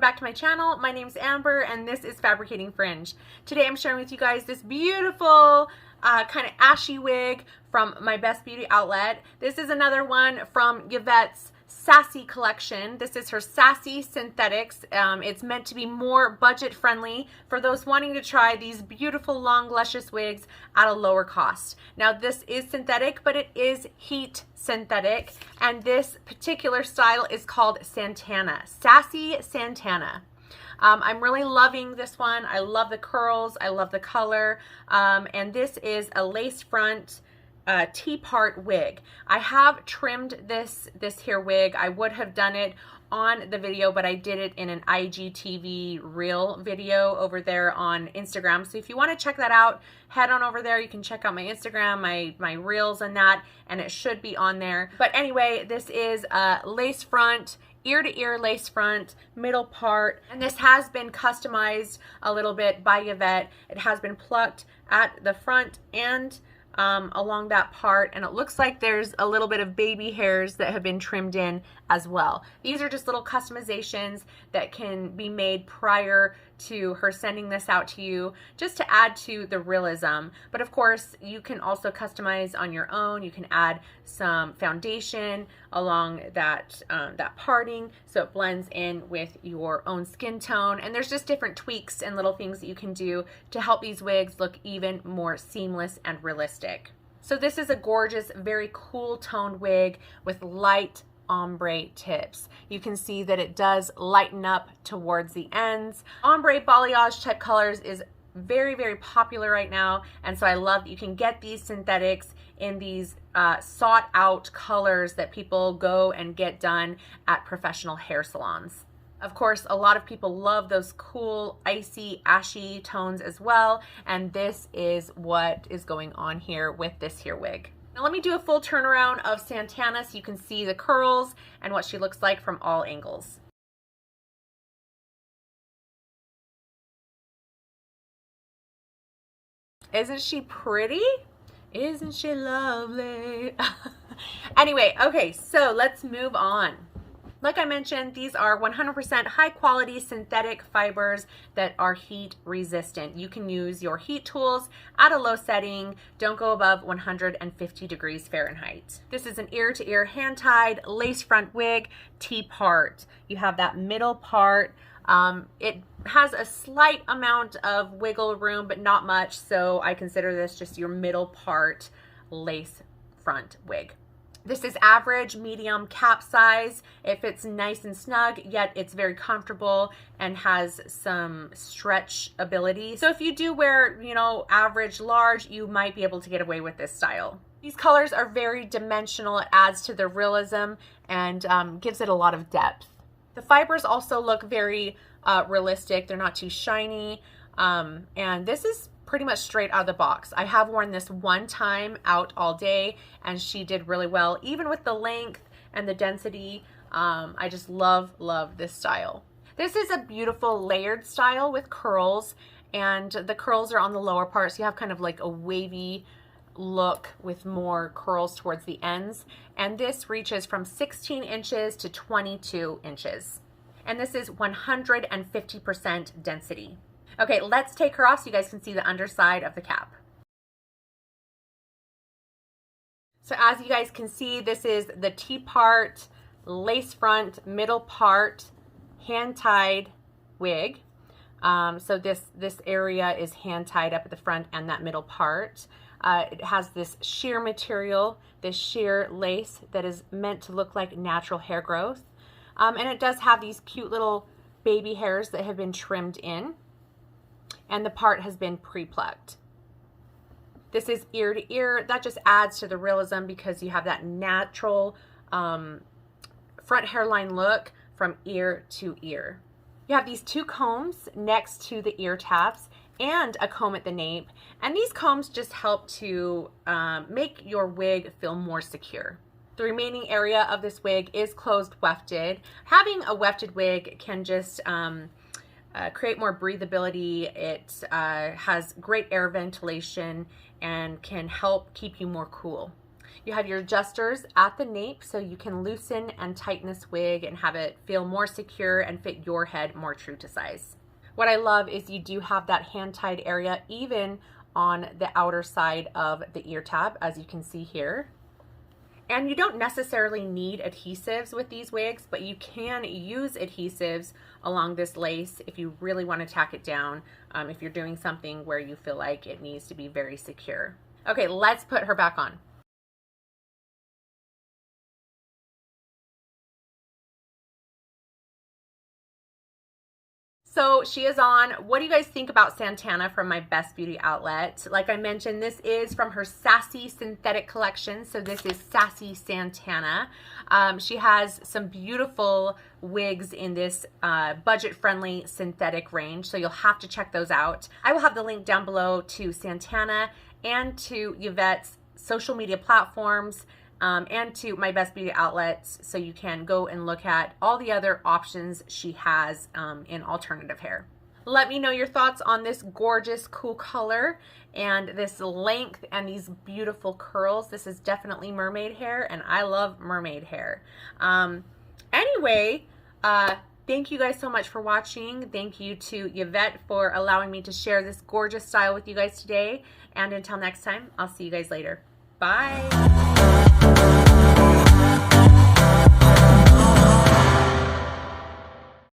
welcome back to my channel. My name's Amber and this is Fabricating Fringe. Today I'm sharing with you guys this beautiful kind of ashy wig from my Best Beauty outlet. This is another one from Yvette's Sassy collection. This is her Sassy Synthetics. It's meant to be more budget friendly for those wanting to try these beautiful long luscious wigs at a lower cost. Now this is synthetic, but it is heat synthetic, and this particular style is called Santana, Sassy Santana. I'm really loving this one. I love the curls, I love the color, and this is a lace front T-part wig. I have trimmed this here wig. I would have done it on the video, but I did it in an IGTV reel video over there on Instagram. So if you want to check that out, head on over there. You can check out my Instagram, my reels and that, and it should be on there. But anyway, this is a lace front, ear-to-ear lace front, middle part, and this has been customized a little bit by Yvette. It has been plucked at the front and along that part, and it looks like there's a little bit of baby hairs that have been trimmed in as well. These are just little customizations that can be made prior to her sending this out to you, just to add to the realism. But of course, you can also customize on your own. You can add some foundation along that that parting so it blends in with your own skin tone. And there's just different tweaks and little things that you can do to help these wigs look even more seamless and realistic. So this is a gorgeous, very cool toned wig with light ombre tips. You can see that it does lighten up towards the ends. Ombre balayage type colors is very, very popular right now, and so I love that you can get these synthetics in these sought out colors that people go and get done at professional hair salons. Of course, a lot of people love those cool, icy, ashy tones as well, and this is what is going on here with this here wig. Now let me do a full turnaround of Santana so you can see the curls and what she looks like from all angles. Isn't she pretty? Isn't she lovely? Anyway, okay, so let's move on. Like I mentioned, these are 100% high quality synthetic fibers that are heat resistant. You can use your heat tools at a low setting. Don't go above 150 degrees Fahrenheit. This is an ear-to-ear hand-tied lace front wig, T-part. You have that middle part. It has a slight amount of wiggle room, but not much, so I consider this just your middle part lace front wig. This is average, medium cap size. It fits nice and snug, yet it's very comfortable and has some stretch ability. So if you do wear, you know, average, large, you might be able to get away with this style. These colors are very dimensional. It adds to the realism and gives it a lot of depth. The fibers also look very realistic. They're not too shiny. And this is pretty much straight out of the box. I have worn this one time out all day and she did really well, even with the length and the density. I just love this style. This is a beautiful layered style with curls, and the curls are on the lower part, so you have kind of like a wavy look with more curls towards the ends. And this reaches from 16 inches to 22 inches. And this is 150% density. Okay, let's take her off so you guys can see the underside of the cap. So as you guys can see, this is the T-part, lace front, middle part, hand-tied wig. So this area is hand-tied up at the front and that middle part. It has this sheer material, this sheer lace that is meant to look like natural hair growth. And it does have these cute little baby hairs that have been trimmed in. And the part has been pre-plucked. This is ear to ear. That just adds to the realism because you have that natural front hairline look from ear to ear. You have these two combs next to the ear tabs and a comb at the nape. And these combs just help to make your wig feel more secure. The remaining area of this wig is closed wefted. Having a wefted wig can just create more breathability. It has great air ventilation and can help keep you more cool. You have your adjusters at the nape so you can loosen and tighten this wig and have it feel more secure and fit your head more true to size. What I love is you do have that hand-tied area even on the outer side of the ear tab, as you can see here. And you don't necessarily need adhesives with these wigs, but you can use adhesives along this lace if you really want to tack it down, if you're doing something where you feel like it needs to be very secure. Okay, let's put her back on. So she is on. What do you guys think about Santana from my Best Beauty outlet? Like I mentioned, this is from her Sassy synthetic collection. So this is Sassy Santana. She has some beautiful wigs in this budget-friendly synthetic range. So you'll have to check those out. I will have the link down below to Santana and to Yvette's social media platforms. And to my Best Beauty outlets, so you can go and look at all the other options she has in alternative hair. Let me know your thoughts on this gorgeous, cool color and this length and these beautiful curls. This is definitely mermaid hair, and I love mermaid hair. Anyway, thank you guys so much for watching. Thank you to Yvette for allowing me to share this gorgeous style with you guys today. And until next time, I'll see you guys later. Bye.